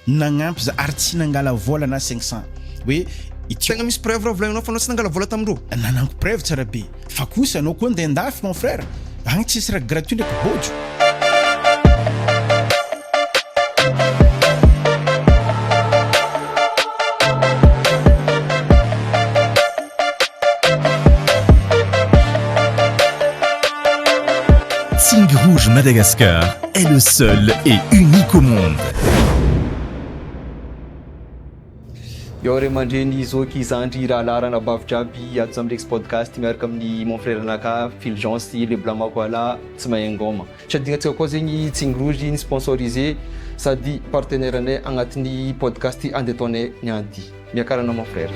nagnampy za ary tsy nangala vola na 500 hoe tegna misy preuve raha volagninao fa anao tsy nangala vola tamindreo nanango preuve tsara be fa kosa anao koa andeha andafy mon frère agny tsisy raha gratuit ndraiky bojo. Tigre Rouge Madagascar est le seul et unique au monde. Yore mandreny zoky zandry raha larana bavitra aby ato am'rex podcast miaraka amin'ny mon frère anaka Fulgence le blanc makoala tsy mahengoma tsy adingatsika koa zegny Tigre Rouge ny sponsorisé sady partenaire anay agnatin'ny podcast andetaonay nianty miakarana mon frère.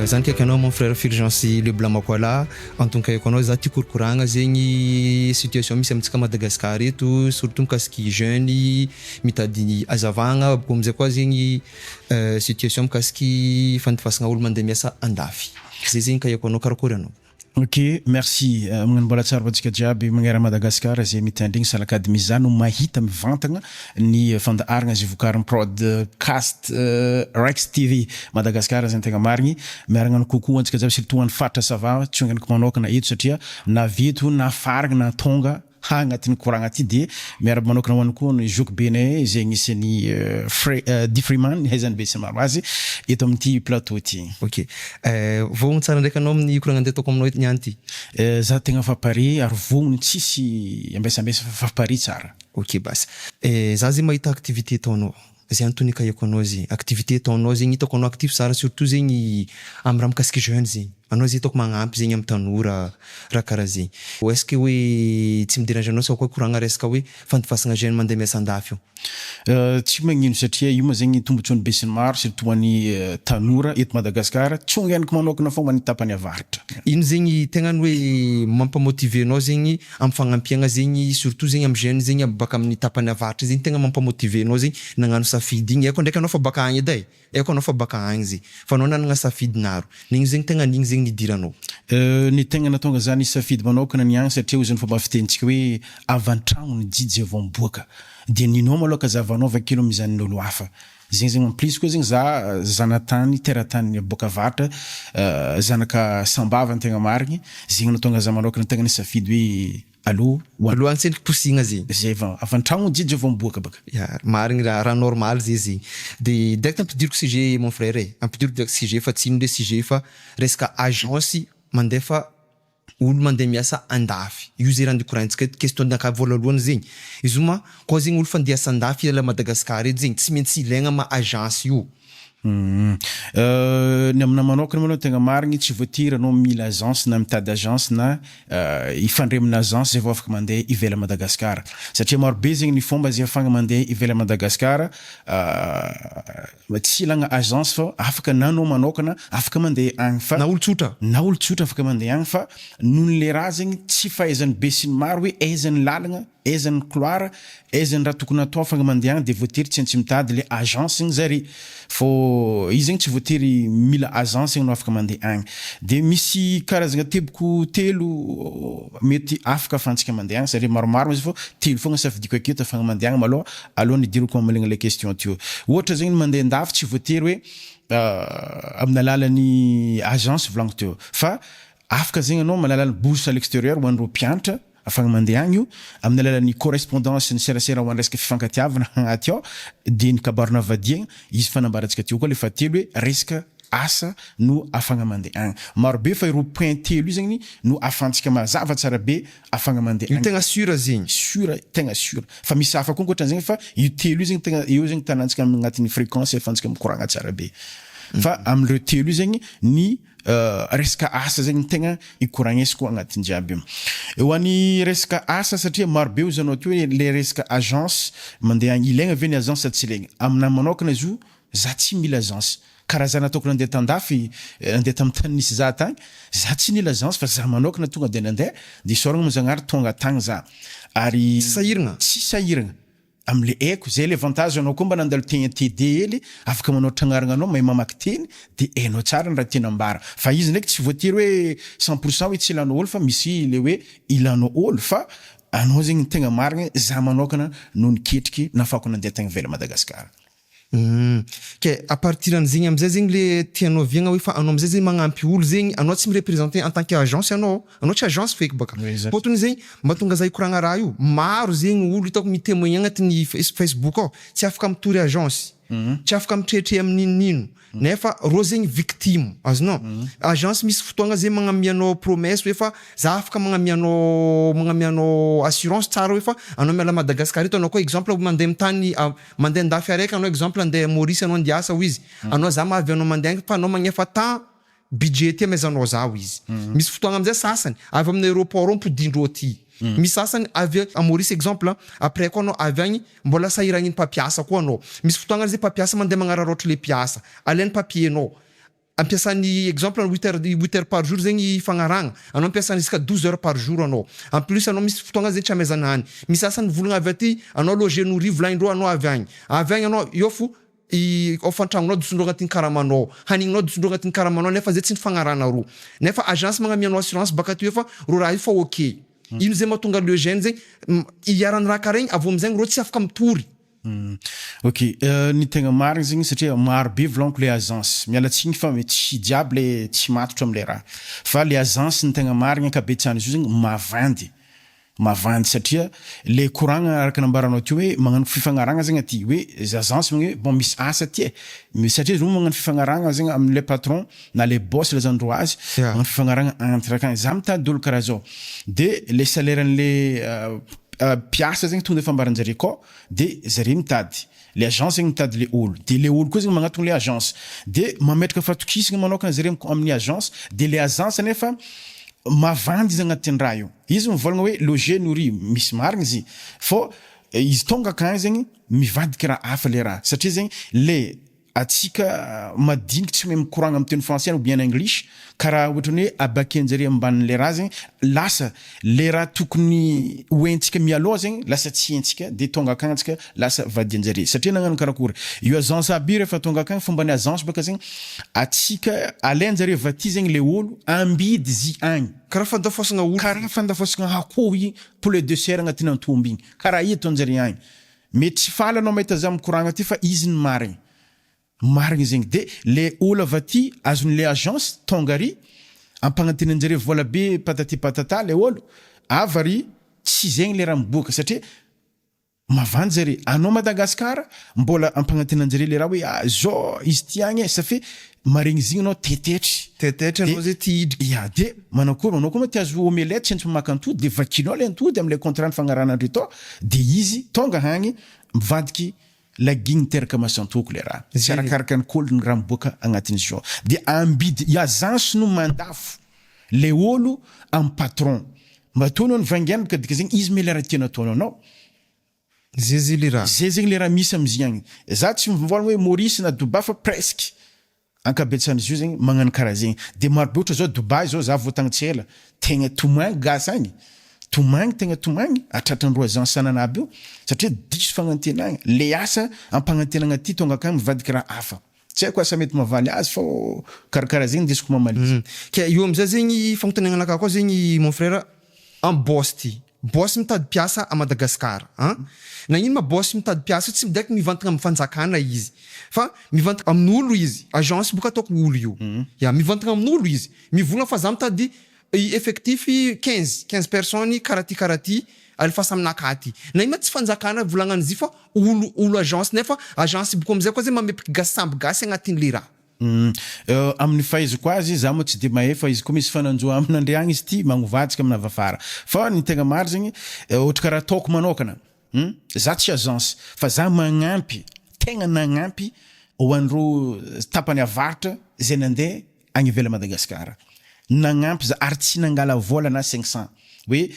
Zany kaiky anao mon frère Fulgence le blanc makoala antony kaiky anao za tia korokoragna zegny situation misy amintsika Madagascar eto surtout mikasiky jeune mitady azavagna ko amizay koa zegny situation mikasiky fandifasagna olo mandeha miasa andafy zay zegny kaiky anao karakory anao. Ok, merci. Magnano mbola tsara antsika jiaby magnera Madagascar zay mitandregny salakady mizano mahita mivantagna ny fandaharagna zay vokarin'ny podcast Rex TV Madagascar zay tegna marigny miaragna kokoa antsika jiaby surtout an'ny fatra sava tsy anganako manokana eto satria na veto na faragna na tonga agnatin'ny koragna ty de miaraba manokana hoany koa ny joke bene zay agnisan'ny Diffreeman haizany be sy maro azy eto amin'ity plateau ty. Ok, vogno tsara ndraiky anao amin'ny koragna andeha ataoko aminao eto niany ty. Za tegna fapare ary vognony tsisy ambesambesa fapare tsara. Ok bas, za zay mahita activité ataonao zay antony kaiky anao zay activité ataonao zegny hitako anao actif tsara surtout zegny amin'ny raha mikasiky jeune zegny anao zay hitako magnampy zegny amin'ny tanora raha karaha zegny. Est-ce que hoe tsy midérange anao sa koa koragna resaka hoe fandifasagna jeune mandeha miasa andafy io? Tsy magnino satria io moa zegny tombontsoany be sy ny maro surtout an'ny tanora eto Madagascar tsy onganiko manokana fogna ny tapany avaritra. Ino zegny tegna ny hoe mampamotiver anao zegny amin'ny fagnampiagna zegny surtout zegny amin'ny jeune zegny baka amin'ny tapany avaritra zegny tegna mampamotiver anao zegny nagnano safidy igny eko ndraiky anao fa baka agny edy eko anao fa baka agny zay fa anao nanagna safidy naro nigny zegny tegna nigny zegny nidiranao. Ny tegna natonga zany safidy manokana ny agny satria ozany fomba fitenitsika hoe avantragno ny jijy vao miboaka de ninao maloka zavanao vakilo mizanin'olo hafa zegny zegny plus koa zegny za zanatany teratany boka avaratra zanaka sambava ny tegna marigny zegny natonga za manokana tegna ny safidy hoe alo antsendriky posigna zegny zay avantragno jijy vao miboaka baka ya marigny raha normal zay zegny de direct ampidiriko sujet mon frère ampidiriko direct sujet fa tsy ino le sujet fa resaka agence mandefa olo mandeha miasa andafy io zay raha ndikorantsika question naka voalohany zegny izy ma koa zegny olo fa andeha asa andafy la Madagascar eto zegny tsy maintsy ilaigna ma agence io. Ny amina manokana maloha tegna marigny tsy voatery anao mila agence na mitady agence na ifandre amina agence zay vao afaka mandeha ivela Madagascar satria maro be zegny ny fomba zay afanga mandeha ivela Madagascar tsy ilagna agence fa afaka na anao manokana afaka mandeha agny fa na olo tsotra afaka mandeha agny fa nohon'ny le raha zegny tsy fahaizany be sy ny maro hoe aizany lalagna aizany couloir aizany raha tokony atao afaka mandeha agny de voatery tsy aintsy mitady le agence igny zare fô izy zegny tsy voatery mila agence igny no afaka mandeha agny de misy karazagna teboko telo mety afaka ahafahantsika mandeha agny satria maromaro izy fô telo fogna safidiko aketo afaka mandeha agny maloha aloha nidiriko amaligna le question tio ohatra zegny mandeha andafy tsy voatery hoe amin'ny alalan'ny agence volaniko teo fa afaka zegny anao malalan'ny bourse à l'extérieur ho an'ireo mpianatra afagna mandeha agny io amin'ny alalan'ny correspondance ny serasera ho an'ny resaka fifankatiavana agnaty ao de ny kabarona vadiagna izy fanambarantsika teo koa le fatelo hoe resaka asa no afagna mandeha agny marobe fa ireo point telo io zegny no ahafahantsika mazava tsara be afagna mandeha agny tegna sura zegny tegna sura fa misy hafa koa ankoatran'zegny fa io telo io zegny tegna eo zegny tanantsika agnatin'ny fréquence ahafahantsika mikoragna tsara be fa am'ireo telo io zegny ny resaka asa zegny tegna ikoragnesiko agnatin'ny jiaby eo an'ny resaka asa satria marobe ozanao teo le resaka agence mandeha agny ilaigna ve ny agence tsy ilaigna amina manokana izy io za tsy mila agence karazana tokony andeha tandafy andeha tamin'ny tany nisy za tagny za tsy nila agence fa za manokana tonga de nandeha de soragna mo zagnahary tonga tagny za ary sahiragna tsy sahiragna am'le haiko zay le avantage anao koa mba nandalo tegna TD hely afaka manao tragnaragna anao mahay mamaky teny de hainao tsara ny raha tiana ambara fa izy ndraiky tsy voatery hoe 100% hoe tsy ilanao ôlo fa misy le hoe ilanao ôlo fa anao zegny tegna marigny za manokana no niketriky nafako nandeha tagny vela Madagasikara. Ke à partir an'zegny amizay zegny le tianao viagna hoe fa anao amizay zegny magnampy olo zegny anao tsy mireprésenter en tant qu'agence anao tsy agence feky baka fotony zegny mba tonga za ikoragna raha io maro zegny olo hitako mitémoigner agnatin'ny Facebook ao tsy afaka mitory agence tsy afaka mitretre amin'inino nefa rô zegny victime azonao agence misy fotoagna zegny magnamianao promesse hoe fa za afaka magnamianao assurance tsara hoe fa anao miala Madagasikara eto anao koa exemple mandeha mitany mandeha andafy araiky anao exemple andeha Maurice anao andiasa ho izy anao za mahavy anao mandeha fa anao magnefa temps budget ty amezanao zao izy misy fotoagna amizay sasany avy amin'ny aéroport mpodindro aty misy sasany avy à Maurice exemple après koa anao avy agny mbola sahiragniny papiasa koa anao misy fotoagna zay papiasa mandeha magnararaotro le piasa alainy papier anao ampiasany exemple 8 heures par jour zegny fagnaragna anao ampiasany jusqu'à 12 heures par jour anao en plus anao misy fotoagna zay tsy amezana hany misy sasany volagna avy aty anao loger nourri volaindro anao avy agny anao io fo ofantragnonao dosondro agnatin'ny karamanao hanigninao dosondro agnatin'ny karamanao nefa zay tsy nifagnarana ro nefa agence magnamianao assurance baka ty fa ro raha io fa ok ino zay mahatonga le gène zegny iarany raha karegny avy amizay ro tsy afaka mitory. Ok, ny tegna marigny zegny satria maro be volaniko le agence mialatsigny fa tsy diable le tsy matotro am'le raha fa le agence ny tegna marigny ankabetsahany izy io zegny mavandy satria le koragna araka nambaranao ty hoe magnano fifagnaragna zegny aty hoe agence magna hoe bon misy asa ty satria zo magnano fifagnaragna zegny am'le patron na le boss le zandro azy magnano fifagnaragna entre akagny za mitady olo karaha zao de le salaire an'le piasa zegny tonga de fambaranjare koa de zare mitady le agence zegny mitady le olo de le olo koa zegny magnatogno le agence de mametraka fatokisagna manokana zare amin'ny agence de le agence nefa mavandy izy agnatin'ny raha io izy mivolagna hoe loger nourri misy marigny izy fô izy tonga akagny zegny mivadiky raha hafa le raha satria zegny le atsika madiniky tsy mahay mikoragna amin'ny teny français ou bien english karaha ohatrany hoe abakenjare ambanin'le raha zegny lasa le raha tokony hoentsika mialoha zegny lasa tsy hentsika de tonga akagny antsika lasa vadianjare satria nagnano karakory io agence aby rehefa tonga akagny fombany agence baka zegny atsika alainjare vaty zegny le olo ambidy zy agny karaha fandafosagna olo karaha fandafosagna akoho i poulet de chair agnatin'ny antomby igny karaha i atonjare agny mety tsy faly anao mahita za mikoragna ty fa izy ny marigny zegny de le olo avy aty azon'le agence tonga ry ampagnantenanjare vola be patati patata le olo avy ry tsy zegny le raha miboaka satria mavandy zare anao Madagasikara mbola ampagnantenanjare le raha hoe zao izy ty agny safe maregny zigny anao tetetry anao zay ty hidriky de manakory anao koa ty azo omelette tsy entry mamaky antody de vakinao le antody am'le contrat fagnaragnandre to de izy tonga hagny mivadiky lagigny teraka masantoko le raha tsy arakaraka ny kolony raha miboaka agnatin'izy ao de ambidy agence no mandafo le olo am patron mba tony ny vangiana baka dika zegny izy mele raha tiana ataonao anao zay zegny le raha misy am'izy agny za tsy mivolagna hoe Maurice na Dubai fa presque ankabetsan'izy io zegny magnano karaha zegny de maro be ohatra zao Dubai zao za voatagny tsy ela tegna tomagny gasy agny tegna tomagny atratrandro agence sanana aby io satria diso fagnantenagna le asa ampagnantenagna ty tonga akagny mivadiky raha hafa tsy haiko asa mety mavaly azy fô karakaraha zegny desiko mamalizy ke io amizay zegny fagnontaniagna anakah koa zegny mon frère am boss ty boss mitady piasa à Madagasikara nagnino ma boss mitady piasa tsy direct mivantagna amin'ny fanjakana izy fa mivantagna amin'olo izy agence boka ataoko olo io mivantagna amin'olo izy mivolagna fa za mitady effectif 15 personnes karaty alfa aminakaty na ima tsy fanjakana volagnany zy fa olo agence nefa agence boka amizay koa zay mamepiky gasamby gasy agnatin'le raha amin'ny fahaizako azy za moa tsy de mahay fa izy koa misy fananjoa amin'andre agny izy ty magnovatsika amina avafara fa ny tegna maro zegny ohatra karaha taoko manokana za tsy agence fa za magnampy tegna nagnampy ho an'ro tapany avaratra zay nandeha agny ivela Madagasikara nagnampy za ary tsy nangala vola na 500 hoe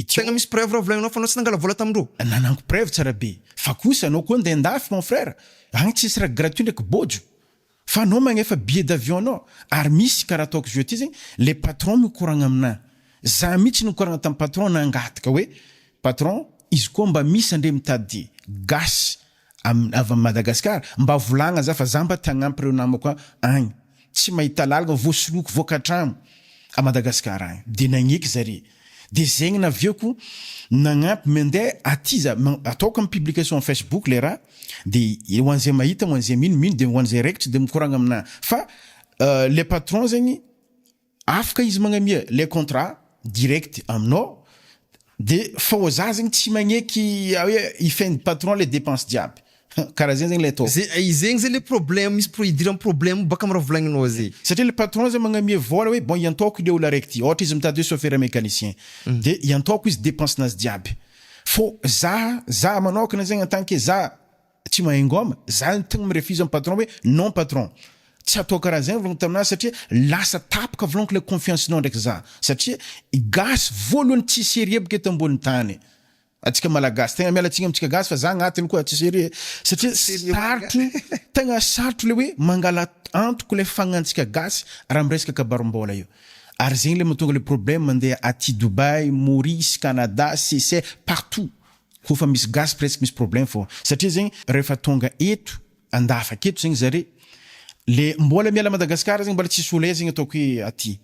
tegna misy preuve raha volagninao fa anao tsy nangala vola tamindro nanango preuve tsara be fa kosa anao koa ndeha ndafy mon frère agny tsisy raha gratuit ndraiky bojo fa anao magnefa billet d'avion anao ary misy karaha ataoko zio ty zegny le patron mikoragna amina za mihitsy nikoragna tamin'ny patron nangataka hoe patron izy koa mba misy andre mitady gasy avy Madagascar mba volagna za fa za mba tagnampy reo namako agny tsy mahita lalagna voasoloko voakatrano a Madagascar agny de nagneky zare de zegny navieko nagnampy mandeha aty za ataoko am publication Facebook le raha de ho an'zay mahita ho an'zay mino de ho an'zay raikitry de mikoragna amina fa le patron zegny afaka izy magnamia les contrats direct aminao de fa za zegny tsy magneky hoe ifendy patron les dépenses jiaby karaha zegny le atao zegny zay le problème misy idiran'ny problème baka am'raha volagninao zay satria le patron zay magnamia vola hoe bon iantaoko le olo araiky ty ohatra izy mitady hoe chauffeur mécanicien de iantaoko izy dépense nazy jiaby fô za manokana zegny en tant que za tsy mahay ngoma za tegna mirefuse am patron hoe non patron tsy atao karaha zegny volagny taminazy satria lasa tapaka volagniky le confiance nao ndraiky za satria gasy voalohany tsy sérieux bôka eto ambony tany atsika malagasy tegna mialatsigny amitsika gasy fa za agnatiny koa tsy sérieux satria sarotro tegna sarotro le hoe mangala antoko le fagnantsika gasy raha miresaka kabarom-bola io ary zegny le mahatonga le problème mandeha aty Dubai, Maurice, Canada, Seychelles, partout kofa misy gasy presque misy problème fô satria zegny rehefa tonga eto andafaka eto zegny zare le mbola miala Madagascar zegny mbola tsisy olay zegny ataoko hoe aty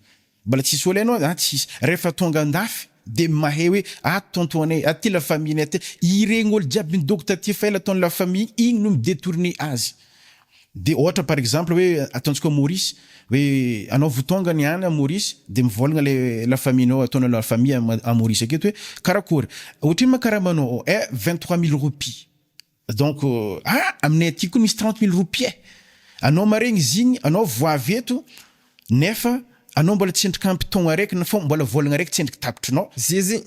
mbola tsisy olay anao tsisy rehefa tonga andafy de mahay hoe tontonay aty la famille aty iregny olo jiaby midoko taty fa ela ataony la famille igny no midetourner azy de ohatra par exemple hoe ataontsika Maurice hoe anao votonga ny any a Maurice de mivolagna le la famille nao ataona la famille à Maurice aketo hoe karakory ohatry makaraha manao 23 000 roupies donc aminay aty koa misy 30 000 roupies anao maregny zigny anao voavy eto nefa anao mbola tsy endrika ampitogna araiky na fô mbola volagna araiky tsy endrika tapitrinao zay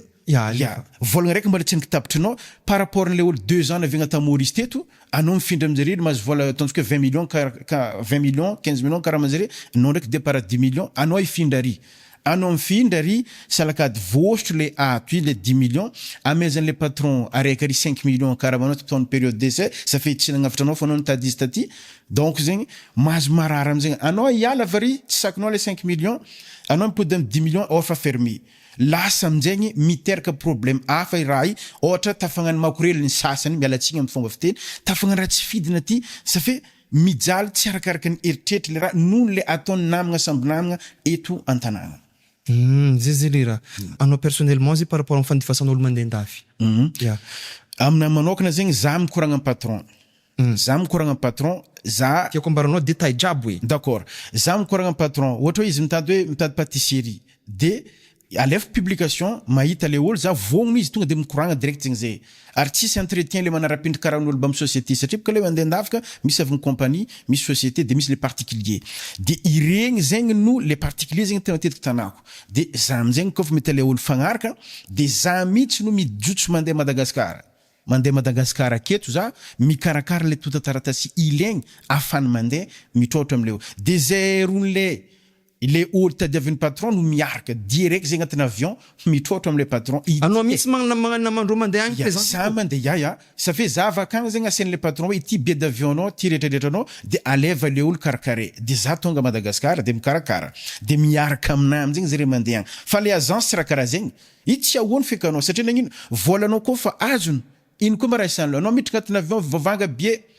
volagna araiky mbola tsy endrika tapitrinao par rapport n'le olo 2 ans navigna ta Maurice teto anao mifindra amizare mahazo vola ataontsika 20 millions 20 millions 15 millions karaha amizare anao ndraiky départ 10 millions anao ifindra ary anao mifindra ary salakady voosotro le ato le 10 millions amezan'le patron araiky ary 5 millions karaha manao tapitaony période d'essai ça fait tsy nagnavitra anao fa anao nitady izy taty donc zegny mahazo marary amizegny anao iala vary tsy sakinao le 5 millions anao mipody amy 10 millions offre fermé lasa amizegny miteraka problème hafa i raha i ohatra tafagnano makorely ny sasany mialatsigny amy fomba fiteny tafagnano raha tsy fidina ty ça fait mijaly tsy arakaraka ny eritreritry le raha noho le ataony namagna samby namagna eto an-tanàgna zay le raha anao personnellement zay par rapport amy fandifasan'olo mandeha andafy amina manokana zegny za mikoragna amy patron za mikoragna amy patron za tiako ambaranao détail jiaby hoe d'accord za mikoragna amy patron ohatra hoe izy mitady pâtisserie de alefako publication mahita le olo za vognony izy tonga de mikoragna direct zegny zay ary tsisy entretien le manarapindry karaha n'olo mba amy société satria bôka le mandeha andafaka misy avy ny compagnie misy société de misy les particuliers de iregny zegny no les particuliers zegny tena matetiky tanako de za amizegny kofa mety le olo fagnaraka de za mihitsy no mijotso mandeha Madagascar aketo za mikarakara le tota taratasy ilaigny afany mandeha mitrôtra amle olo de zay ron'le le olo tadiavin'ny patron no miaraka direct zegny agnatin'ny avion mitrôtra amle patron anao mihitsy namandreo mandeha agny présent za mandeha ça fait za avakagny zegny asen'le patron hoe ity billet d'avion anao ty rehetrarehetra anao de aleva le olo karakare de za tonga Madagascar de mikarakara de miaraka aminay amizegny zare mandeha agny fa le agence tsy raha karaha zegny i tsy ahoany feky anao satria nagnino volanao koa fa azony ino koa maraha isan'lo anao miditra agnatin'ny avion vavanga billet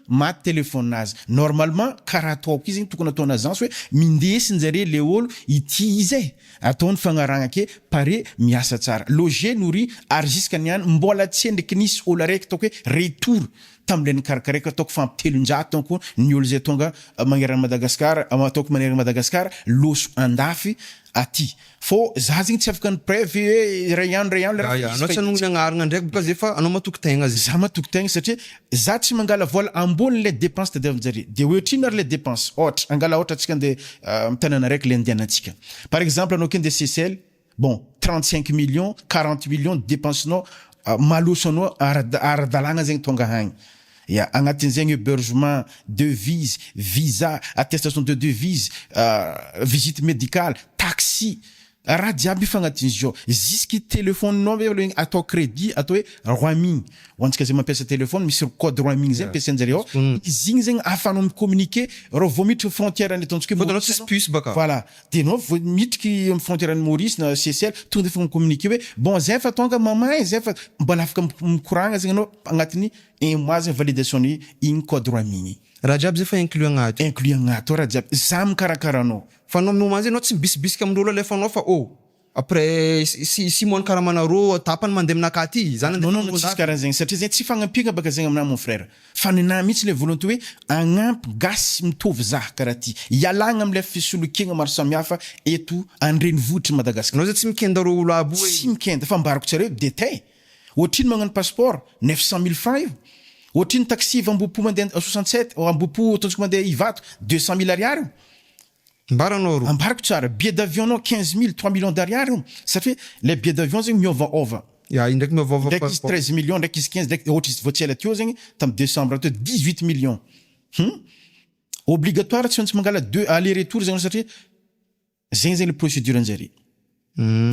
maty téléphone-nazy normalement karaha ataoko izy tokony ataony agence hoe mindesinjare le olo ity izy ataony fagnaragna ake pare miasa tsara loger nourri ary jusqu'à niany mbola tsy endriky nisy olo araiky ataoko hoe retour tam'le nikarakaraiky ataoko fampitelonjato donc ny olo zay tonga magnerana Madagascar ataoko manerana Madagascar loso andafy aty fô za zegny tsy afaka ny preuve hoe ray andro anao tsy anongny agnaragna ndraiky bôka zay fa anao matoky tegna zay za matoky tegna satria za tsy mangala vola ambony le dépense tadiavinjare de ohatrino ary le dépense ohatra angala ohatra atsika ande tanàna araiky le andianantsika par exemple anao kende Seychelles bon 35 millions 40 millions dépensenao maloso anao ara-dalàgna zegny tonga hagny agnatin'zegny hébergement, devise, visa, attestation de devise, visite médicale, taxi, raha jiaby fa agnatin'izy ao jusky téléphonenao ve atao crédit atao hoe roaming ho antsika zay mampiasa téléphone misy code roaming zay ampiasainjareo izy igny zegny ahafahanao micommuniquer rô vao miditra frontière ny ataontsika Fôtony anao tsisy puce baka. voilà de anao vao midriky amy frontière ny Maurice na CCL tonga de fa micommuniquer hoe bon zay fa tonga mamay zay fa mbola afaka mikoragna zegny anao agnatin'ny un mois zegny validation ny igny code roaming Raha jiaby zay fa inclus agnaty. inclus agnaty ao raha jiaby za mikarakarahanao Fa anao amin'ny moment zay anao tsy mibisibisika amin'olo alefanao fa après si mois karaha manarô tapany mandeha aminaka aty zany non tsisy karaha zegny satria zegny tsy fagnampiana baka zegny aminahy mon frère fa ninahy mihitsy le volonté hoe agnampy gasy mitovy zaha karaha ty ialagna am'le fisolokiana maro samihafa eto andrenivohitry Madagasikara anao zay tsy mikenda ro olo abo tsy mikenda fa mbarako tsara hoe détail ohatriny magnano passeport 900 000 francs io ohatriny taxi vambopo mandeha 67 ambopo ataontsika mandeha Ivato 200 000 ariary mbaranao ro ambarako tsara billet d'avion nao 15 000 3 millions d'ariary satria le billet d'avion zegny miovaova ya indraiky miovava ndraiky izy 13 millions ndraiky izy 15 ndraiky ohatra izy voatsela teo zegny tamy décembre teo 18 millions obligatoire tsy maintsy mangala deux aller retour zegny satria zegny zegny le procédure anjare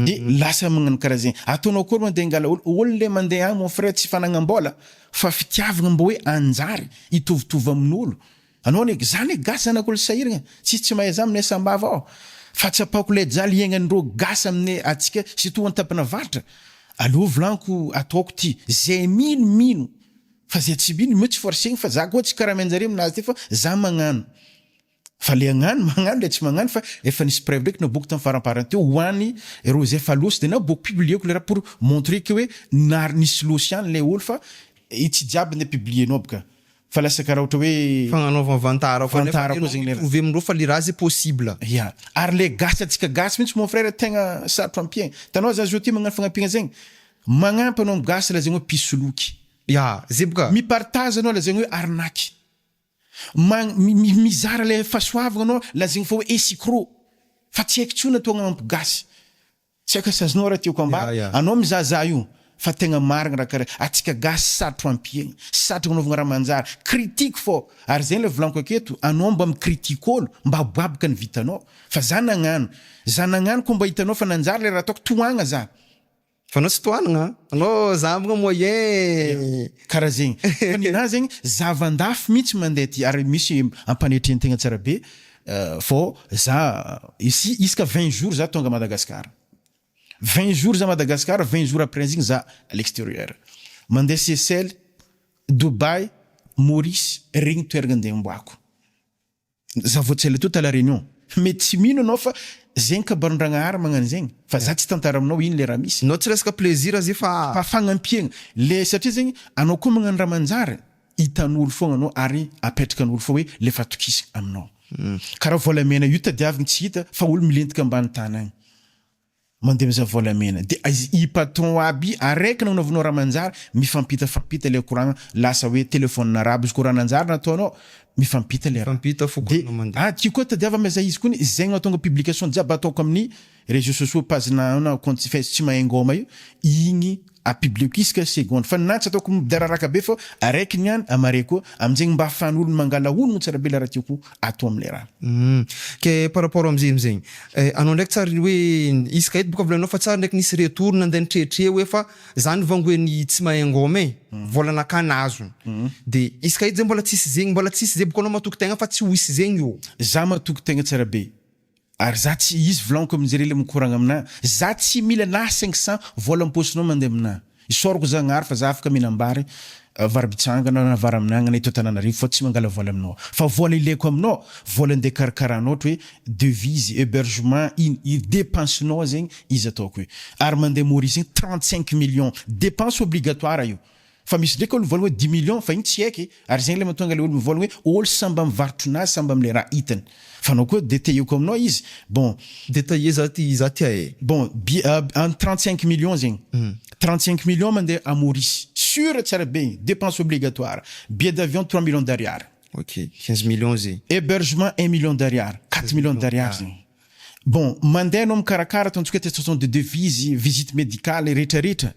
de lasa magnano karaha zegny ataonao koa mandeha ngala olo le mandeha agny mon frère tsy fanagnam-bola fa fitiavagna mba hoe anjary itovitovy amin'olo anao ne zany gasy zanak'olo sahiragna tsy mahay za amin'ny asambava ao fa tsy apako le jaly iagnan'ireo gasy amin'ny atsika surtout antapana varatra allo volaniko ataoko ty zay mino fa zay tsy mino tsy forcegny fa za koa tsy karaha manjare aminazy ty fa za magnano fa le magnano le tsy magnano fa efa nisy preuve ndraiky naboky tamy faramparany teo hoany reo zay fa losy de naboky publieko le raha pour montrer que hoe nary nisy losy ihany le olo fa tsy jiaby ne publienao baka fa lasa karaha ohatra hoe fagnanaovana vantara koa zegny le trouver amindreo fa le raha zay possible ya ary le gasy atsika gasy mihitsy mon frère tegna sarotro ampiaigna tanao za zao ty magnano fagnampiagna zegny magnampy anao gasy la zegny hoe pisoloky ya zay boka mipartage anao la zegny hoe arnaky mizara le fahasoavagna anao la zegny fa hoe escroc fa tsy haiko tsona tonga mampy gasy tsy haiko asazonao raha tiako ambara anao mizahazaha io fa tegna marigna raha karaha atsika gasy sarotro ampiagna sarotro agnaovagna raha manjary critique fô ary zegny le volaniko aketo anao mba micritique olo mba aboabaka ny vitanao fa za nagnano ko mba hitanao fa nanjary le raha ataoko toagna za fa anao tsy toanagna anao zambagna moyen karaha zegny fa ninahy zegny zavandafy mihitsy mandeha ty ary misy ampanetrehantegna tsara be fô za isaka 20 jours za tonga Madagasikara 20 jours à Madagascar, 20 jours après ça à l'extérieur. Mandé Seychelles, Dubaï, Maurice, regny toeragna andeha mboako. Za voatsela tout à la Réunion. Mais tsy mino anao fa zegny kabaron-dragnahary magnano zegny. Fa za tsy tantara aminao ino le raha misy. Anao tsy resaka plaisir zay fa fagnampiagna. Le satria zegny anao koa magnano raha manjary hitan'olo fogna anao ary apetrakan'olo fa hoe le fatokisy aminao. Karaha volamena io tadiavigny tsy hita fa olo milentika ambany tany agny. Mandeha miza volamena de i patron aby araiky nagnaovanao raha manjary mifampitafampita le courant lasa hoe téléphone arabe izy courant nanjary nataonao mifampita le fampita fokonao mandeha ty koa tadiava meza izy koa zegny matonga publication jiaby ataoko amin'ny réseaux sociaux page na compte Facebook tsy mahengoma io igny a public isaka seconde fa na tsy ataoko midararaka be fa araiky niany amare koa amizegny mba afahan'olo mangala olo tsara be le raha tiako atao am'le raha ke par rapport amizegny anao ndraiky tsara hoe isaka eto boka volanao fa tsara ndraiky nisy retour nandeha nitrehitre hoe fa zany vangoeny tsy mahengoma volanakanazo de isaka eto zay mbola tsisy zay boka anao matoky tegna fa tsy ho isy zegny io za matoky tegna tsara be ary za tsy izy volaniko aminjare le mikoragna aminahy za tsy mila na 500 vola amposinao mandeha aminahy isorako zagnahary fa za afaka minambary varabitsangana na vara aminagna na eto Antananarivo fa tsy mangala vola aminao fa vola ileko aminao vola andeha karakaranao ohatra hoe devise hébergement i dépensenao zegny izy ataoko hoe ary mandeha Maurice zegny 35 millions dépense obligatoire io fa misy ndraiky olo vola hoe 10 millions fa igny tsy haiky ary zegny le mahatonga le olo mivolagna hoe olo samba mivarotronazy samba am'le raha hitany fa anao koa détaillé aminao izy bon détaillé za ty bon en 35 millions zegny 35 millions mandeha à Maurice sûr tsara be dépense obligatoire billet d'avion 3 millions d'ariary ok 15 millions zay hébergement 1 million d'ariary 4 millions d'ariary zegny bon mandeha anao mikarakara ataontsika attestation de devise visite médicale rehetrarehetra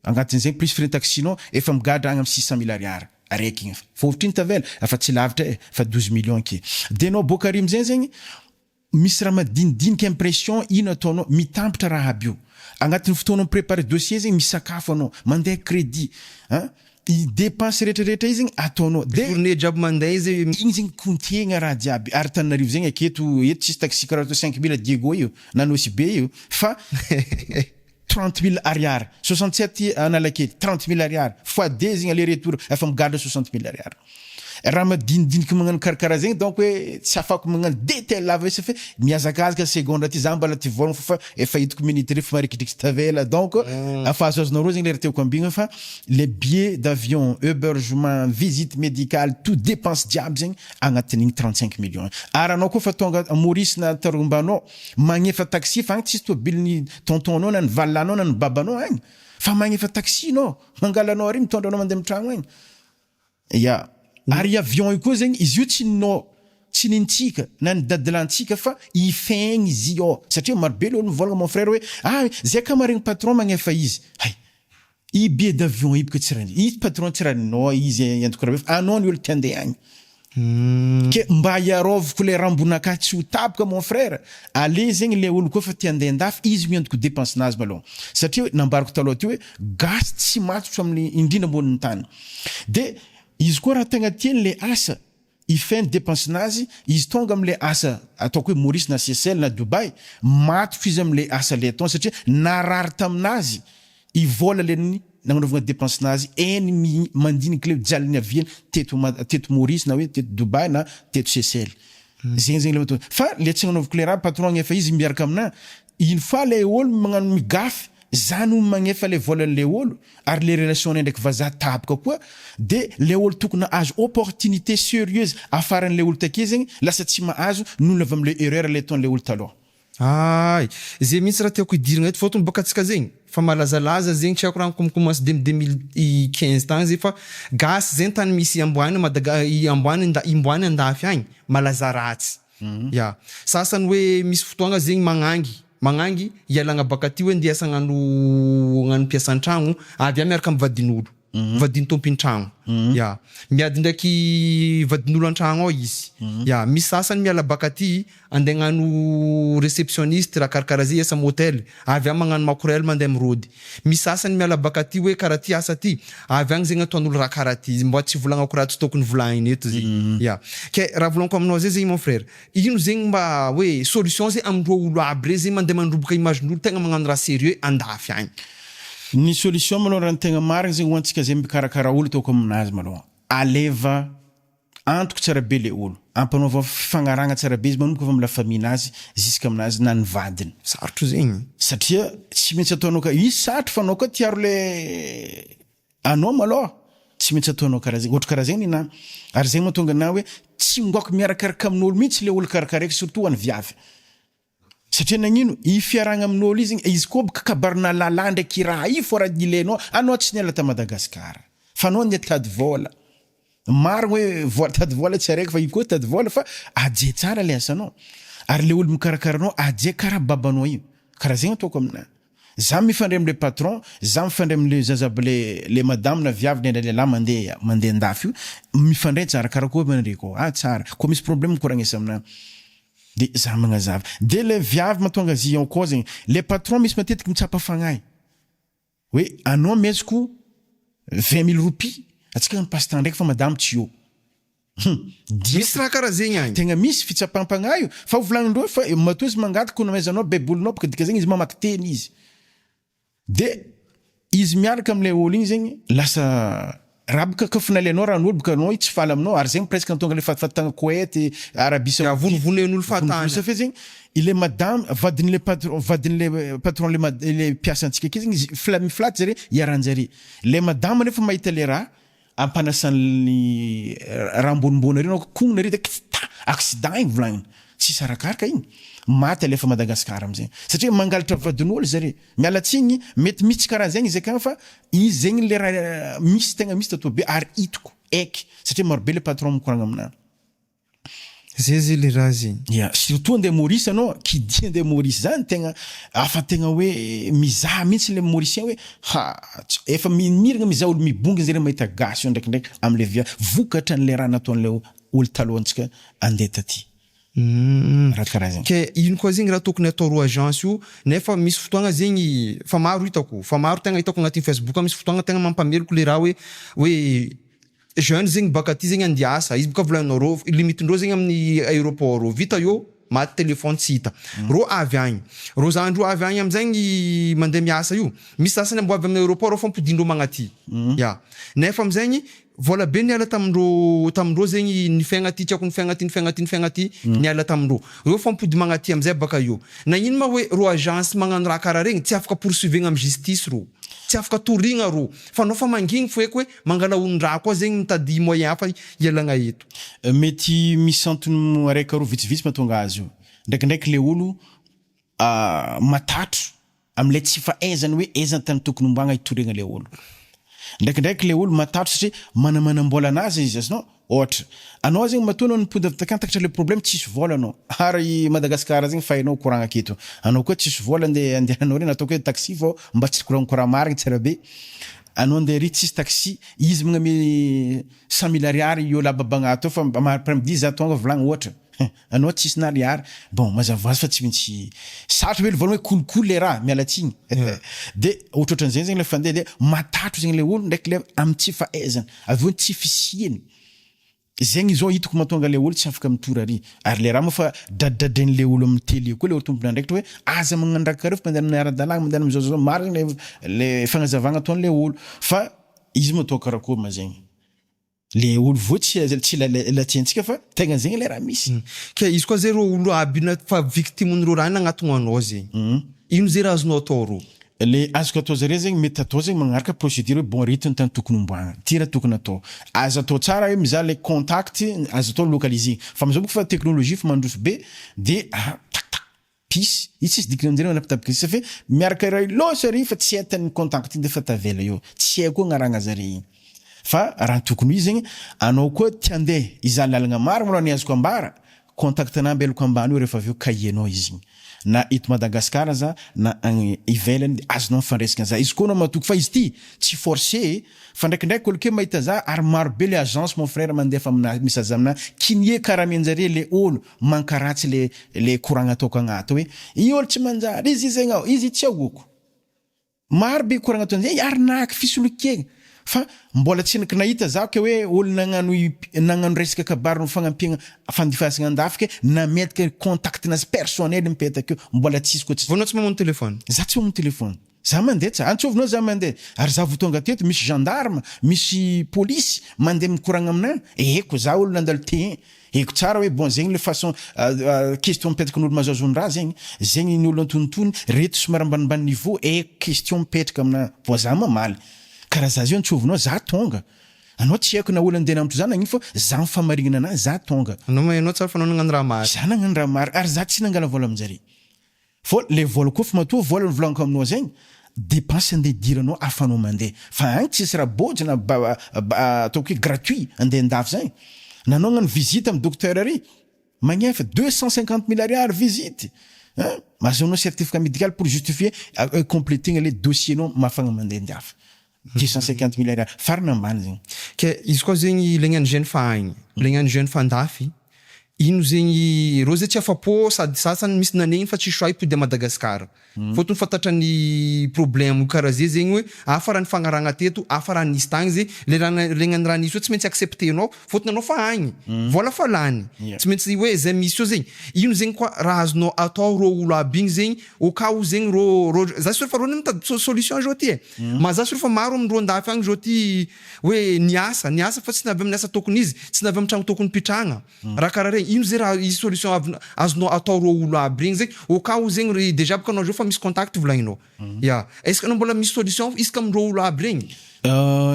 agnatin'zegny plus frais taxinao efa migadra agny amy 600 000 ariary araiky igny fa ohatriny tavela afa tsy lavitra fa 12 millions ke de anao boka arimo zegny misy raha madinidinika impression ino ataonao mitambatra raha aby io agnatin'ny fotoanao préparer dossier zegny misakafo anao mandeha crédit i dépense rehetrarehetra izy zegny ataonao de journée jiaby mandeha izy igny zegny kontegna raha jiaby ary Tananarivo zegny aketo eto tsisy taxi karaha to 5000 Diego io na Nosy be io fa 30 000 ariary 67 Analakely 30 000 ariary fois 2 zegny aller retour efa migadra 60 000 ariary raha madinidinika magnano karakaraha zegny donc hoe tsy afako magnano détail lava isa fa miazakazaka seconde ty za mbala ty volagna fa efa hitako minute refa marikidriky tavela donc afahazazonao roa zegny le raha teoko ambigna fa les billets d'avion hébergement visite médicale tout dépense jiaby zegny agnatin'igny 35 millions ary anao koa fa tonga Maurice na tarombanao magnefa taxi fa agny tsisy tobiliny tontonao na ny valanao na ny babanao agny fa magnefa taxi nao mangalanao ary mitondra anao mandeha mitragno agny ya ary avion io koa zegny izy io tsy ninao tsy nintsika na ny dadilantsika fa ifegny izy io satria marobe le olo mivolagna mon frère hoe zay kamaregny patron magnefa izy hay i billet d'avion io bôka tsy raha i patron tsy raha ninao izy antoko raha anao ny olo ty andeha agny ke mba iarovako le rambonaka tsy ho tapaka mon frère ale zegny le olo koa fa ty andeha andafy izy miantoko dépense nazy malôha satria nambarako taloha ty hoe gasy tsy matotro amin'ny indrindra ambonin'ny tany de izy koa raha tegna tiany le asa ifeny dépense nazy izy tonga am'le asa ataoko hoe Maurice na Seychelles na Dubai matotro izy am'le asa le ataony satria narary taminazy ivola leny nagnanovagna dépense nazy eny mandinika le jaliny aviany teto Maurice na hoe teto Dubai na teto Seychelles zegny le mato fa le tsy nagnanovako le raha patron efa izy miaraka amina une fois le olo magnano migafy zany magnefa le volan'le olo ary le relation ndraiky vazaha tapaka koa de le olo tokony azo opportunité sérieuse afaran'le olo take zegny lasa tsy mahazo noho avy am'le erreur le ataon'le olo taloha ay zay mihitsy raha tiako hidirigna eto fotony bôka atsika zegny fa malazalaza zegny tsy haiko raha commence demi 2015 tagny zay fa gasy zegny tany misy amboany imboany andafy agny malaza ratsy ya sasany hoe misy fotoagna zegny magnangy ialagna baka ty hoe ndeasa gnano mpiasan-tragno avy miaraka amin'ny vadin'olo vadiny tompin-tragno ya miady ndraiky vadin'olo an-tragno ao izy ya misy sasany miala baka ty andeha gnano réceptionniste raha karakaraha zay asa motel avy magnano makorel mandeha mirody misy sasany miala baka ty hoe karaha ty asa ty avy agny zegny ataon'olo raha karaha ty mba tsy volagnako raha tsy tokony volagniny eto zegny ya ke raha volagnako aminao zay zegny mon frère ino zegny mba hoe solution zay amindreo olo aby re zegny mandeha mandroboka imagin'olo tegna magnano raha sérieux andafy agny ny solution malôha raha ny tegna marigny zegny hoantsika zay mikarakara olo taoko aminazy malôha aleva antoko tsara be le olo ampanaova fifagnaragna tsara be izy manomboka avy am'la famille nazy jusqu'à aminazy na ny vadiny sarotro zegny satria tsy maintsy ataonao ka izy sarotro fa anao koa tiaro le anao malôha tsy maintsy ataonao karaha zegny ohatra karaha zegny na ary zegny mahatonga na hoe tsy ngoako miarakaraka amin'olo mihitsy le olo karakaraiky surtout any viavy satria nagnino i fiaragna amin'olo izy koa bôka kabarina lala ndraiky raha i fô raha ilainao anao tsy niala ta Madagasikara fa anao ny tady vola maro hoe tady vola tsy araiky fa i koa tady vola fa aje tsara le asanao ary le olo mikarakaranao aje karaha babanao io karaha zegny ataoko amina za mifandray am'le patron za mifandray am'le zazaby le madame na viavy nendra lehilahy mandeha andafy io mifandray tsara karaha koa manreko tsara koa misy problème koragnesa amina de za magnazava de le viavy matonga zion koa zegny le patron misy matetiky mitsapa fagnahy hoe anao meziko 20 000 roupies atsika ny passe-temps ndraiky fa madame tsy eo misy raha karaha zegny agny tegna misy fitsapam-pagnahy io fa volagnin-dreo fa matoa izy mangataka koa namezanao bebolonao bôka dika zegny izy mamaky teny izy de izy miaraka am'le olo igny zegny lasa raha bôka ka finalainao raha n'olo bôka anao i tsy faly aminao ary zegny presque antonga le fatagna Koweït Arabie Saoudite vonon'olo fatagna sa fe zegny ile madame vadin'le patron le mpiasantsika aky zegny miflaty zare iaranjare le madame nefa mahita le raha ampanasan'ny raha ambonimbony ary anao kognona ary accident igny volagniny tsisy arakaraka igny maty alefa Madagasikara am'zegny satria mangalatra vadin'olo zare mialatsigny mety misy karaha zegny izy akagny fa izy zegny le raha misy tegna misy tato be ary hitako aiky satria marobe le patron mikoragna aminah zay le raha zegny ya surtout andeha Maurice anao kidia andeha Maurice zany tegna afa tegna hoe mizaha mihitsy le Mauricien hoe efa miragna mizaha olo mibongy zare mahita gasy io ndraikindraiky am'le via vokatra an'le raha nataon'le olo talohantsika andeha taty raha karaha zegny. Ke ino koa zegny raha tokony atao ro agence io nefa misy fotoagna zegny fa maro hitako tegna hitako agnatin'ny Facebook misy fotoagna tegna mampameloko le raha hoe jeune zegny baka aty zegny andiasa izy boka volaninao rô limitindreo zegny amin'ny aéroport rô vita io maty telefôny tsy hita rô avy agny rô zandro avy agny amizegny mandeha miasa io misy sasany mbo avy amin'ny aéroport rô fampodindreo magnaty ya nefa amizegny vola be niala tamindreo zegny ny fiaigna ty tiako ny fiaigna ty niala tamindreo reo fampody magnaty amizay baka io na ino ma hoe ro agence magnano raha karaha regny tsy afaka poursuivre amy justice ro tsy afaka torigna ro fa nao fa mangigny foeky hoe mangala ondraha koa zegny mitady moyen hafa ialagna eto mety misy antony araiky aro vitsivitsy mahatonga azy io ndraikindraiky le olo matatro am'le tsy fahaizany hoe aiza tany tokony ombagna hitoriagna le olo ndraikindraiky le olo matatro satria manamanambola anazy izy asino ohatra anao zegny matoa nipody avy takany takatra le problème tsisy vola anao ary Madagasikara zegny fa hainao courant aketo anao koa tsisy vola andehanao reny atao koe taxi fô mba tsy courant marigny tsara be anao andeha ry tsisy taxi izy magname 100 000 ariary io lababagna atao fa après-midi za tonga volagny ohatra anao tsisy na ariary bon mazavazy fa tsy maintsy sarotro hoe le vola hoe cool le raha miala tsigny de ohatrohatran'izay zegny le fandeha de matatro zegny le olo ndraiky le amy tsy fahaizana avy eo tsy fisiany zegny zao hitako mahatonga le olo tsy afaka mitory ary ary le raha moa fa dadadadren'le olo amin'ny télé koa le olo tompona ndraiky hoe aza magnano raha karaha fa mandeha amin'ny ara-dalàgna mandeha am'zao marigny le fagnazavagna ataon'le olo fa izy matao karakory ma zegny le olo vo tsy latsentsika fa tegna zegny le raha misy ke izy koa zay ro olo aby fa victimen'ro raha nagnatogno anao zegny ino zay raha azonao atao ro le azoko atao zare zegny mety atao zegny magnaraka procédure hoe bon rythme tany tokony omboagna ty raha tokony atao azo atao tsara hoe mizaha le contact azo atao localiser fa amizao boka fa teknolojia fa mandroso be de pisy izy tsisy dikany aminjare manapitapika sa fe miaraka raha loatra ry fa tsy haitany contact iny de fa tavela io tsy haiko agnaragna zare igny fa raha tokony izy zegny anao koa ty andeha iza lalagna maro malao ny azoko ambara contact na ambelako ambany io rehefa avy eo kahienao izy igny na eto Madagasikara za na agny ivelany azonao mifandraisaka za izy koa na matoko fa izy ty tsy forcé fa ndraikindraiky olo ke mahita za ary maro be le agence mon frère mandefa amina misaza amina kinie karaha mianjare le olo mankaratsy le courant ataoko agnato hoe i olo tsy manjary izy zegny ao izy tsy agoko maro be courant ataon'izay arnaque fisolokiagna fa mbola tsy nahita za ke hoe olo nagnano resaka kabary no fagnampiagna fandifasagna andafika na metaka contact nazy personnel mipetaka eo mbola tsisy koa vonao tsy mamono telefôny za tsy mamono telefôny za mandeha tsa antsovinao za mandeha ary za vao tonga teto misy gendarme misy polisy mandeha mikoragna amina eko za olo nandalo te eko tsara hoe bon zegny le façon question mipetaka n'olo mazazony raha zegny ny olo antonotony reto somary ambanimbany niveau question mipetraka amina vo za mamaly karaha za zio antsovinao za tonga anao tsy haiko na olo andeha namtro za nagnino fa za mifamarignana anazy za tonga anao tsara fa anao nagnano raha mary za nagnano raha mary ary za tsy nangala vola aminjare fô le vola koa fa matoa vola volaniko aminao zegny dépense andeha diranao afanao mandeha fa agny tsisy raha bôjy na ataoko hoe gratuit andeha andafy zagny nanao gnano visite amy docteur ary magnefa 250 000 ariary visite mazonao certificat médical pour justifier compléter le dossier nao mafagna mandeha andiafa 250 000 ariary farana ambany zegny ke izy koa zegny legnany jeune fa agny legnany jeune fa andafy ino zegny rô zay tsy afapo sady sasany misy nanegny fa tsy choix ipody a Madagasikara fotony fatatrany problème karaha zay zegny hoe afa raha ny fagnaragna teto afa raha nisy tagny zay legnany raha nisy io tsy maintsy acceptenao fotony anao fa agny vola fa lany tsy maintsy hoe zay misy io zegny ino zegny koa raha azonao atao rô olo aby igny zegny au cas où zegny rô za sura fa rô mitady solution zao ty ma za sura fa maro amindrô andafy agny zao ty hoe niasa fa tsy navy amin'ny asa tokony izy tsy navy amin'ny tragno tokony pitragna raha karaha regny ino zay raha izy solution azonao atao rô olo aby regny zegny au cas où zegny déjà baka anao fa misy contact volagninao ya est-ce que anao mbola misy solution isaka amindrô olo aby regny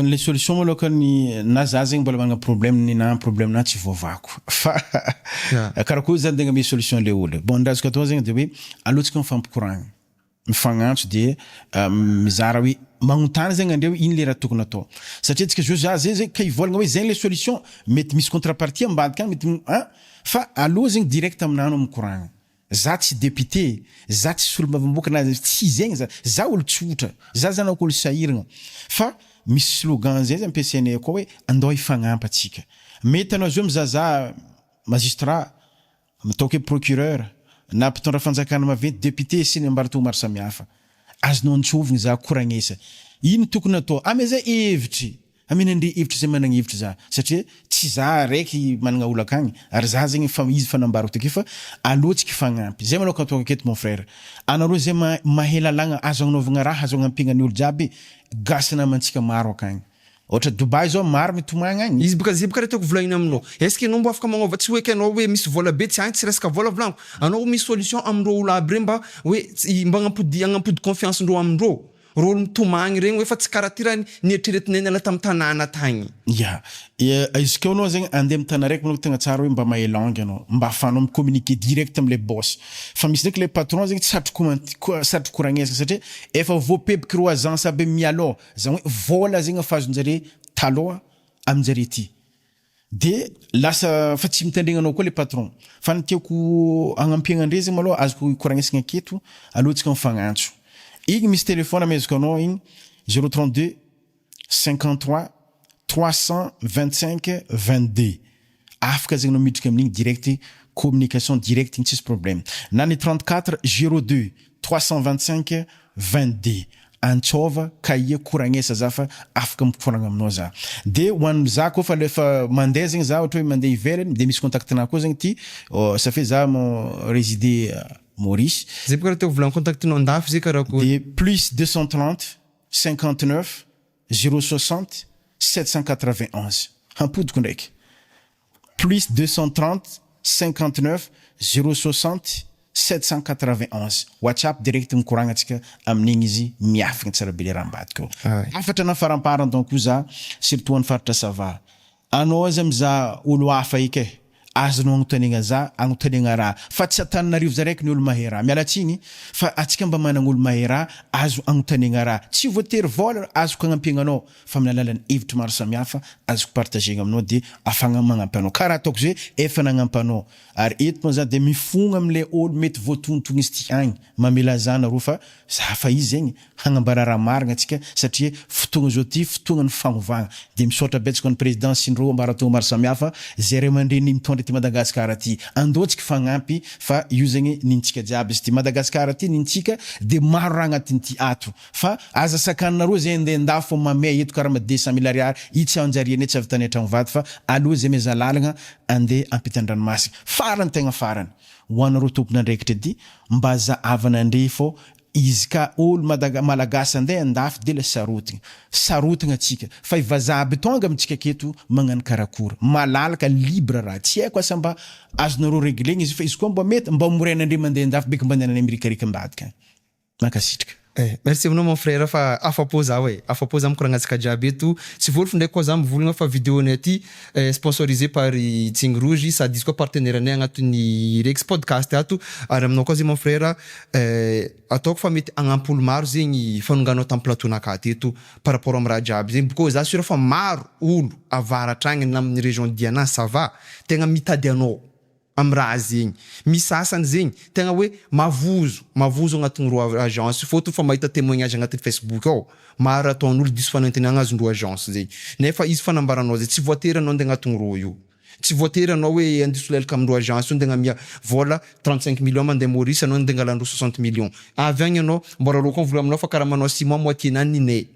les solutions malokany na za zegny mbola magna problème na problème na tsy voavako fa karaha koa zany tegna misy solution le olo bon ndazoko atao zegny de hoe alotsika mifampikoragna mifagnantso de mizara hoe magnontany zegny andreo ino le raha tokony atao satria tsika zo za zay zegny ka ivolagna hoe zegny le solution mety misy contrepartie ambadika agny mety fa aloha zegny direct aminano mikoragna za tsy député za tsy solomavamboka na tsy zegny za olo tsotra za zanako olo sahiragna fa misy slogan zay ampiasainay koa hoe andao ifagnampy atsika mety anao zao mizaza magistrat mitaoko hoe procureur na mpitondra fanjakana maventy député sy ny ambarato maro samihafa azonao antsovigny za koragnesa ino tokony atao ame zay hevitry amena andre hevitry zay managna hevitry za satria tsy za raiky managna olo akagny ary za zegny izy fanambarako take fa alohatsika fagnampy zay manao ataoko aketo mon frère anareo zay mahay lalagna azo agnanovagna raha azo agnampigna ny olo jiaby gasina amantsika maro akagny ohatra Dubai zao maro mitomagna agny izy baka retako volagnina aminao est-ce que anao mbo afaka magnova tsy hoe anao hoe misy vola be tsy agny tsy resaka vola volaniko anao misy solution amindreo olo aby regny mba hoe mba agnampody confiance ndreo amindreo rôlo mitomagny regny hoe fa tsy karaha ty raha nieritreretinay ala tamy tanàna tagny izy keo anao zegny andeha amy tana raiky manao tegna tsara hoe mba mahay langue anao mba ahafanao micommuniquer direct amile boss fa misy ndraiky le patron zegny satry koragnesaka satria efa voapepiky ro agence aby mialô zany hoe vola zegny afazonjare taloha aminjare ty de lasa fa tsy mitandregna anao koa le patron fa ny tiako agnampihagna andre zegny malôha azoko koragnesagna aketo alohatsika mifagnantso igny misy téléphone amezako anao igny 032 53 325 22 afaka zegny anao midriky amin'igny direct communication direct igny tsisy problème na ny 34 02 325 22 antsova kaie koragnesa za fa afaka mikoragna aminao za de hoan'ny za koa fa lefa mandeha zegny za ohatra hoe mandeha ivelany de misy contactena koa zegny ty ça fait za mo résider Maurice zay baka raha teo volagny contactinao andafy zay karaha koa de plus 230 59 060 791 hampodiko ndraiky plus 230 59 060 791 WhatsApp direct mikoragna atsika amin'igny izy miafigny tsara be le raha ambadika afatra na faramparana donc za surtout any faritra sava anao aza miza olo hafa ike azonao agnotanegna za agnotanegna raha fa tsy Antananarivo za raiky ny olo mahay raha mialatsigny fa atsika mba managna olo mahay raha azo agnotanegna raha tsy voatery vola azoko agnampigna anao fa amin'ny alalan'ny hevitry maro samihafa azoko partagegna aminao de afagna magnampy anao karaha ataoko zay efa nagnampy anao ary eto moa za de mifogna am'le olo mety voatognotogny izy ty agny mamela zana ro fa za fa izy zegny hagnambara raha marigna atsika satria fotoagna zao ty fotoagna ny fagnovagna de misaotra betsaka ny président sindro ambarato maro samihafa zay ray aman-dreny mitondra ty Madagasikara ty andotsika fagnampy fa io zegny nintsika jiaby izy ty Madagasikara ty nintsika de maro raha agnatiny ty ato fa aza sakanareo zay ndendafo fo mamay eto karaha 200 000 ariary itsy anjariane tsy avy tany atragno vady fa aloha zay meza lalagna ande ampitan-dranomasina farany tegna farany hoanareo tompon'andraikitra edy mba zahavana andre fô izy ka olo malagasy andeha andafy de la sarotigna atsika fa ivazaha aby tonga amitsika keto magnano karakory malalaka libre raha tsy haiko asa mba azonareo réglegna izy fa izy koa mba mety mba morainandre mandeha andafy beka mba andehanany amerikarika ambadika makasitrika merci aminao mon frère fa afapo za hoe afapo za mikoragnatsika jiaby eto tsy voly findray koa za mivolagna fa vidéonay aty sponsorisé par Tigny Rouge sady izy koa partenaire anay agnatin'ny Rex podcast ato ary aminao koa zay mon frère ataoko fa mety agnampolo maro zegny fanonganao tam plateau-naka teto par rapport am raha jiaby zegny boko za sura fa maro olo avaratra agny amin'ny région Diana ça va tegna mitady anao am raha zegny misasany zegny tegna hoe mavozo agnatin'ny roa agence photo fa mahita témoignage agnatin'ny Facebook ao maro ataon'olo diso fanantenagna azony roa agence zegny nefa izy fanambaranao zay tsy voatery anao andeha agnatin'ny roa io tsy voatery anao hoe andiso lelaka amin'ny roa agence andeha mia vola 35 millions mandeha Maurice anao andeha ngalandro 60 millions avy agny anao mbora roko vola aminao fa karaha manao 6 mois moitié nany ninay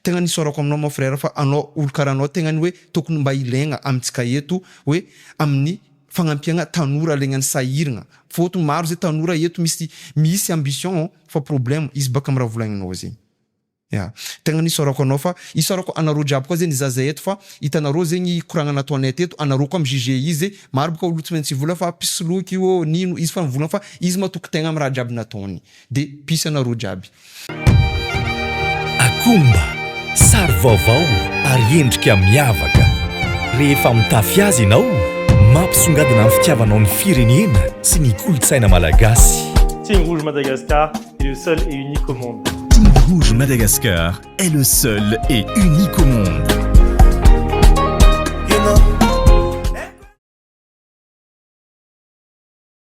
tegna nisorako aminao mon frère fa anao olo karaha anao tegna ny hoe tokony mba ilaigna amitsika eto hoe amin'ny fagnampiagna tanora legnany sahiragna fôtony maro zay tanora eto misy ambition fa problème izy baka amraha volagninao zegny tegna nisorako anao fa isorako anareo jiaby koa zegny zaza eto fa hitanareo zegny koragna nataonay teto anareo koa mijuge izy maro baka olo tsy maintsy vola fa pisoloky io nino izy fa mivolagna fa izy matoky tegna am raha jiaby nataony de pisy anareo jiaby akomba sary vaovao ary endrika miavaka rehefa mitafy azy ianao mampisongadina amin'ny fitiavanao ny firenena sy ny kolontsaina malagasy. Tigny Rouge Madagascar est le seul et unique au monde. Tigny Rouge Madagascar est le seul et unique au monde.